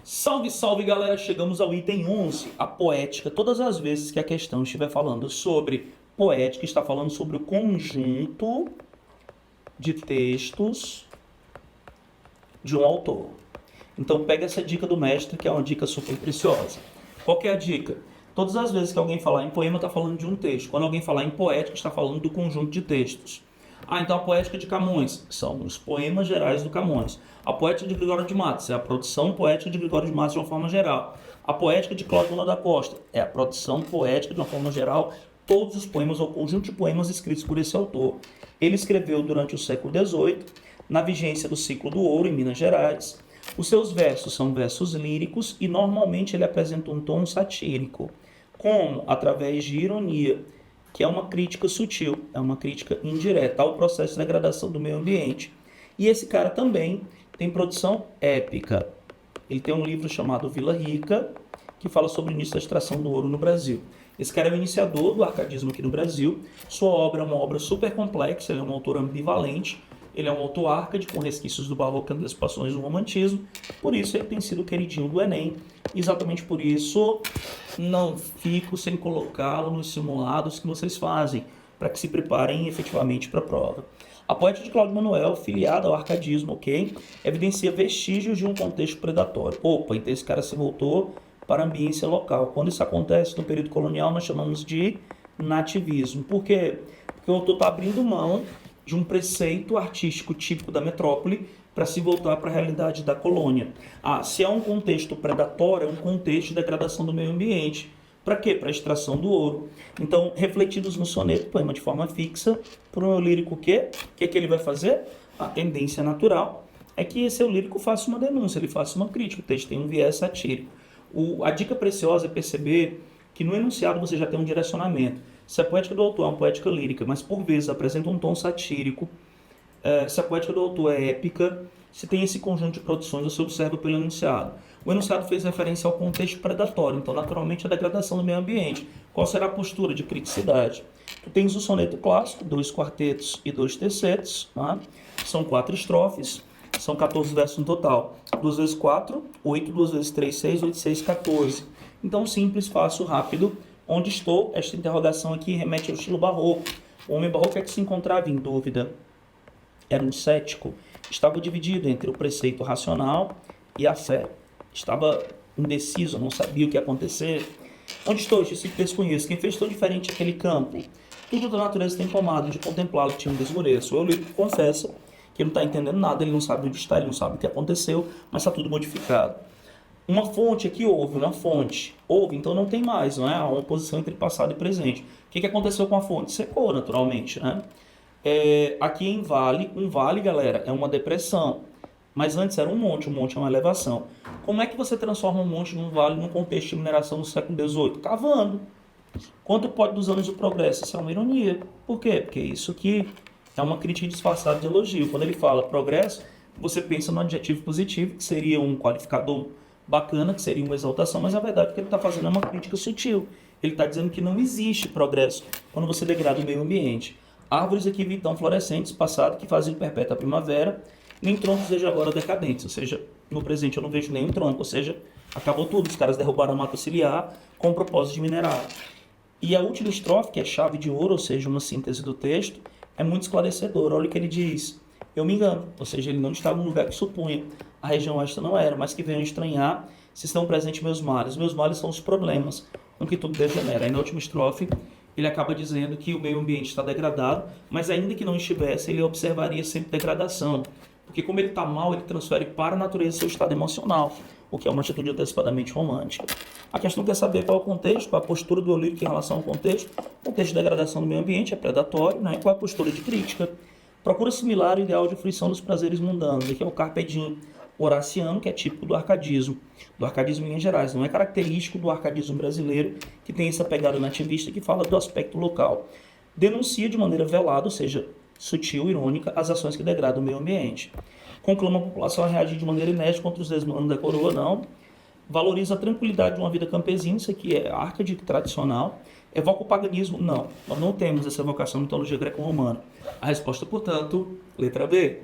Salve, salve galera, chegamos ao item 11, a poética. Todas as vezes que a questão estiver falando sobre poética, está falando sobre o conjunto de textos de um autor. Então pega essa dica do mestre, que é uma dica super preciosa. Qual que é a dica? Todas as vezes que alguém falar em poema, está falando de um texto. Quando alguém falar em poética, está falando do conjunto de textos. Então a poética de Camões são os poemas gerais do Camões. A poética de Gregório de Matos é a produção poética de Gregório de Matos de uma forma geral. A poética de Cláudio da Costa é a produção poética de uma forma geral, todos os poemas ou conjunto de poemas escritos por esse autor. Ele escreveu durante o século XVIII, na vigência do ciclo do ouro em Minas Gerais. Os seus versos são versos líricos e normalmente ele apresenta um tom satírico, como através de ironia, que é uma crítica sutil, é uma crítica indireta ao processo de degradação do meio ambiente. E esse cara também tem produção épica. Ele tem um livro chamado Vila Rica, que fala sobre o início da extração do ouro no Brasil. Esse cara é o iniciador do arcadismo aqui no Brasil. Sua obra é uma obra super complexa, ele é um autor ambivalente, ele é um autor arcade com resquícios do barroco e antecipações do romantismo. Por isso ele tem sido queridinho do Enem. Exatamente por isso não fico sem colocá-lo nos simulados que vocês fazem, para que se preparem efetivamente para a prova. A poética de Cláudio Manuel, filiada ao arcadismo, ok? Evidencia vestígios de um contexto predatório. Opa, então esse cara se voltou para a ambiência local. Quando isso acontece no período colonial, nós chamamos de nativismo. Por quê? Porque o autor está abrindo mão de um preceito artístico típico da metrópole para se voltar para a realidade da colônia. Se é um contexto predatório, é um contexto de degradação do meio ambiente. Para quê? Para a extração do ouro. Então, refletidos no soneto, poema de forma fixa, para o lírico o quê? O que é que ele vai fazer? A tendência natural é que esse lírico faça uma denúncia, ele faça uma crítica, o texto tem um viés satírico. A dica preciosa é perceber que no enunciado você já tem um direcionamento. Se a poética do autor é uma poética lírica, mas por vezes apresenta um tom satírico, se a poética do autor é épica, se tem esse conjunto de produções, você observa pelo enunciado. O enunciado fez referência ao contexto predatório, então naturalmente a degradação do meio ambiente. Qual será a postura de criticidade? Tu tens o soneto clássico, 2 quartetos e 2 tercetos, tá? São 4 estrofes, são 14 versos no total. 2 vezes 4, 8, 2 vezes 3, 6, 8, 6, 14. Então simples, fácil, rápido. Onde estou? Esta interrogação aqui remete ao estilo barroco. O homem barroco é que se encontrava em dúvida. Era um cético. Estava dividido entre o preceito racional e a fé. Estava indeciso, não sabia o que ia acontecer. Onde estou? Este se desconheço. Quem fez tão diferente aquele campo? Tudo da natureza tem tomado de contemplá-lo, tinha um desmoreço. O lírico confessa que ele não está entendendo nada, ele não sabe onde está, ele não sabe o que aconteceu, mas está tudo modificado. Uma fonte aqui houve, uma fonte. Houve, então não tem mais, não é? Há uma oposição entre passado e presente. O que aconteceu com a fonte? Secou, naturalmente, né? Aqui em vale, um vale, galera, é uma depressão. Mas antes era um monte é uma elevação. Como é que você transforma um monte num vale num contexto de mineração do século XVIII? Cavando. Quanto pode dos anos do progresso? Isso é uma ironia. Por quê? Porque isso aqui é uma crítica disfarçada de elogio. Quando ele fala progresso, você pensa no adjetivo positivo, que seria um qualificador bacana, que seria uma exaltação, mas a verdade é que ele está fazendo uma crítica sutil. Ele está dizendo que não existe progresso quando você degrada o meio ambiente. Árvores aqui vitão florescentes, passado, que fazem perpétua a primavera, nem troncos vejo agora decadentes, ou seja, no presente eu não vejo nenhum tronco, ou seja, acabou tudo, os caras derrubaram a mata ciliar com o propósito de minerar. E a última estrofe, que é chave de ouro, ou seja, uma síntese do texto, é muito esclarecedora. Olha o que ele diz: eu me engano, ou seja, ele não estava no lugar que supunha, a região esta não era, mas que venham estranhar se estão presentes meus males são os problemas com que tudo degenera. Aí na última estrofe, ele acaba dizendo que o meio ambiente está degradado, mas ainda que não estivesse, ele observaria sempre degradação. Porque como ele está mal, ele transfere para a natureza seu estado emocional, o que é uma atitude antecipadamente romântica. A questão quer saber qual é o contexto, qual é a postura do lírico em relação ao contexto. O contexto de degradação do meio ambiente é predatório, né? Qual é a postura de crítica? Procura similar o ideal de fruição dos prazeres mundanos, que é o carpe diem horaciano, que é típico do arcadismo em Minas Gerais. Não é característico do arcadismo brasileiro, que tem essa pegada nativista que fala do aspecto local. Denuncia de maneira velada, ou seja, sutil, irônica, as ações que degradam o meio ambiente. Conclama a população a reagir de maneira enérgica contra os desmanos da coroa, não. Valoriza a tranquilidade de uma vida campesina, isso aqui é arcade tradicional. Evoca o paganismo? Não, nós não temos essa evocação na mitologia greco-romana. A resposta, portanto, letra B.